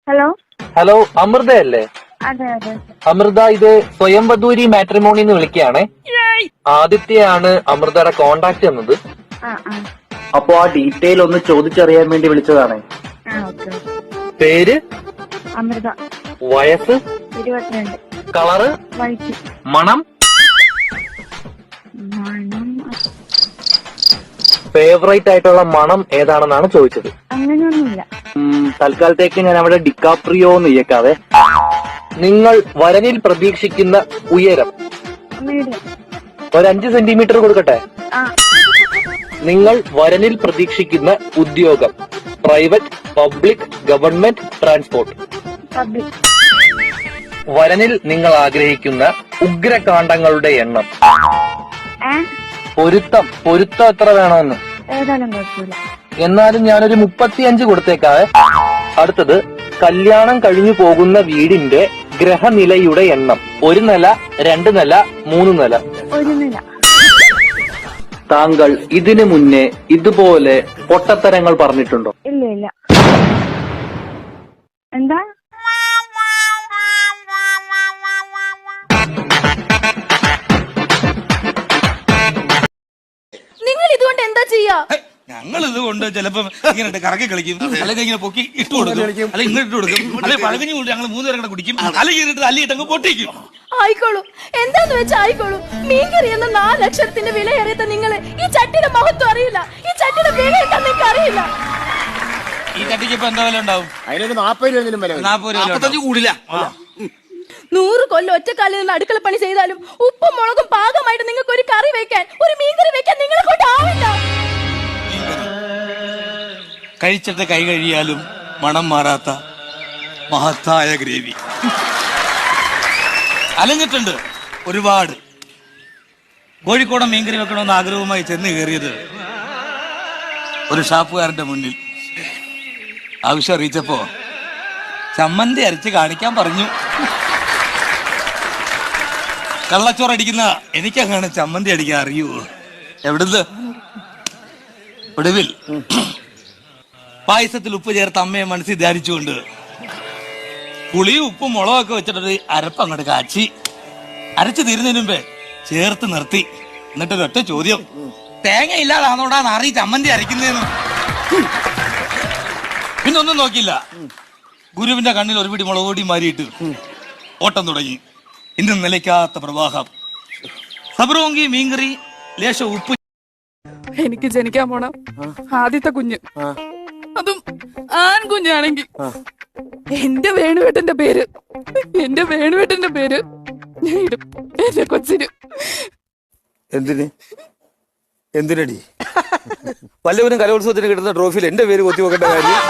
Hello hello, അമൃതയല്ലേ? അതെ അതെ. അമൃത, ഇത് സ്വയംവദൂരി മാട്രിമോണി എന്ന് വിളിക്കുകയാണേ. ആദിത്യയാണ് അമൃതയുടെ കോണ്ടാക്ട് എന്നത്. ആ ആ അപ്പൊ ആ ഡീറ്റെയിൽ ഒന്ന് ചോദിച്ചറിയാൻ വേണ്ടി വിളിച്ചതാണ്. ഓക്കെ. പേര്? അമൃത. വയസ്സ്? 22. കളറ്? വൈറ്റ്. മണം? മണം ഫേവറേറ്റ് ആയിട്ടുള്ള മണം ഏതാണെന്നാണ് ചോദിച്ചത്. അങ്ങനെയൊന്നുമില്ല. തൽക്കാലത്തേക്ക് ഞാൻ അവിടെ ഡിക്കാപ്രിയോ എന്ന് ഇയക്കാവേ. നിങ്ങൾ വരനിൽ പ്രതീക്ഷിക്കുന്ന ഉയരം? മീഡിയം. ഒരു 5 സെന്റിമീറ്റർ കൊടുക്കട്ടെ? ആ നിങ്ങൾ വരനിൽ പ്രതീക്ഷിക്കുന്ന ഉദ്യോഗം? Private, public, government, transport? Public. വരനിൽ നിങ്ങൾ ആഗ്രഹിക്കുന്ന ഉഗ്രകാണ്ഡങ്ങളുടെ എണ്ണം? പൊരുത്തം എത്ര വേണമെന്ന്? ഏതായാലും കുഴപ്പമില്ല. എന്നാലും ഞാനൊരു 35 കൊടുത്തേക്കാവേ. അടുത്തത്, കല്യാണം കഴിഞ്ഞു പോകുന്ന വീടിന്റെ ഗ്രഹനിലയുടെ എണ്ണം? 1 നില, 2 നില, 3 നില? 1 നില. താങ്കൾ ഇതിനു മുന്നേ ഇതുപോലെ പൊട്ടത്തരങ്ങൾ പറഞ്ഞിട്ടുണ്ടോ? ഇല്ല ഇല്ല. എന്താ? നിങ്ങൾ ഇതുകൊണ്ട് എന്താ ചെയ്യാ? ഞങ്ങൾ ഇതുകൊണ്ട് ചിലപ്പോ ഇങ്ങനെ കറക്കി കളിക്കും, അല്ലെങ്കിൽ ഇങ്ങനെ പൊക്കി ഇട്ട് കൊടുക്കും, അല്ലെങ്കിൽ ഇങ്ങനെ ഇട്ട് കൊടുക്കും, അല്ലെങ്കിൽ പഴകഞ്ഞി കൊണ്ട് ഞങ്ങൾ 3 പേരും കൂടെ കുടിക്കും, അല്ലെങ്കിൽ ഇട്ട് അല്ലിട്ടങ്ങ് പൊട്ടിക്കും. ആയിക്കോളൂ, എന്താന്ന് വെച്ചാ ആയിക്കോളൂ. മീൻകറി എന്ന 4 ലക്ഷത്തിന്റെ വില അറിയാത്ത നിങ്ങള് ഈ ചട്ടിയുടെ മഹത്വം അറിയില്ല. ഈ ചട്ടിയുടെ വില എന്താന്ന് നിങ്ങൾക്ക് അറിയില്ല. ഈ ചട്ടിക്ക് ഇപ്പൊ എന്താ വില ഉണ്ടാവും? അതിനൊരു 40 രൂപ വില. 40 രൂപ കൂടില്ല. 100 കൊല്ലം ഒറ്റക്കാലിൽ നിന്ന് അടുക്കള പണി ചെയ്താലും ഉപ്പും മുളകും പാകമായിട്ട് നിങ്ങൾക്ക് ഒരു കറി വെക്കാൻ, ഒരു മീൻകറി വെക്കാൻ നിങ്ങളെ കൊണ്ട് ആവില്ല. കഴിച്ചിട്ട് കൈ കഴിയാലും മണം മാറാത്ത മഹത്തായ ഗ്രേവി. അലഞ്ഞിട്ടുണ്ട് ഒരുപാട്. കോഴിക്കോടൻ മീൻകറി വെക്കണമെന്ന് ആഗ്രഹവുമായി ചെന്ന് കയറിയത് ഒരു ഷാപ്പുകാരന്റെ മുന്നിൽ. ആവശ്യം അറിയിച്ചപ്പോ ചമ്മന്തി അരച്ച് കാണിക്കാൻ പറഞ്ഞു. കള്ളച്ചോറടിക്കുന്ന എനിക്കങ്ങനെ ചമ്മന്തി അടിക്കാൻ അറിയൂ. എവിടുന്ന്? ഒടുവിൽ പായസത്തിൽ ഉപ്പ് ചേർത്ത് അമ്മയെ മനസ്സിൽ ധ്യാനിച്ചുകൊണ്ട് പുളിയും ഉപ്പും മുളകൊക്കെ വെച്ചിട്ടൊരു അരപ്പ് അങ്ങോട്ട് കാച്ചി അരച്ചു തീരുന്നതിന് മുമ്പേ ചേർത്ത് നിർത്തി. എന്നിട്ടൊരൊറ്റ ചോദ്യം: തേങ്ങ ഇല്ലാതാണോടാ നാറി ചമ്മന്തി അരയ്ക്കുന്നതെന്ന്. പിന്നെ ഒന്നും നോക്കിയില്ല. ഗുരുവിന്റെ കണ്ണിൽ ഒരു പിടി മുളക് പൊടി മാരിയിട്ട് ഓട്ടം തുടങ്ങി. ഇന്നും നിലയ്ക്കാത്ത പ്രവാഹം. സബ്രോങ്കി മീൻകറി, ലേശം ഉപ്പ്. എനിക്ക് ജനിക്കാൻ പോണ ആദ്യത്തെ കുഞ്ഞ്, അതും ആൺകുഞ്ഞാണെങ്കിൽ എന്റെ വേണുവേട്ടന്റെ പേര് ഞാൻ ഇടും എന്റെ കൊച്ചിന്. എന്തിനടി വല്ലവരും കലോത്സവത്തിന് കിട്ടുന്ന ട്രോഫിയിൽ എന്റെ പേര് കൊത്തി വെക്കേണ്ട കാര്യം?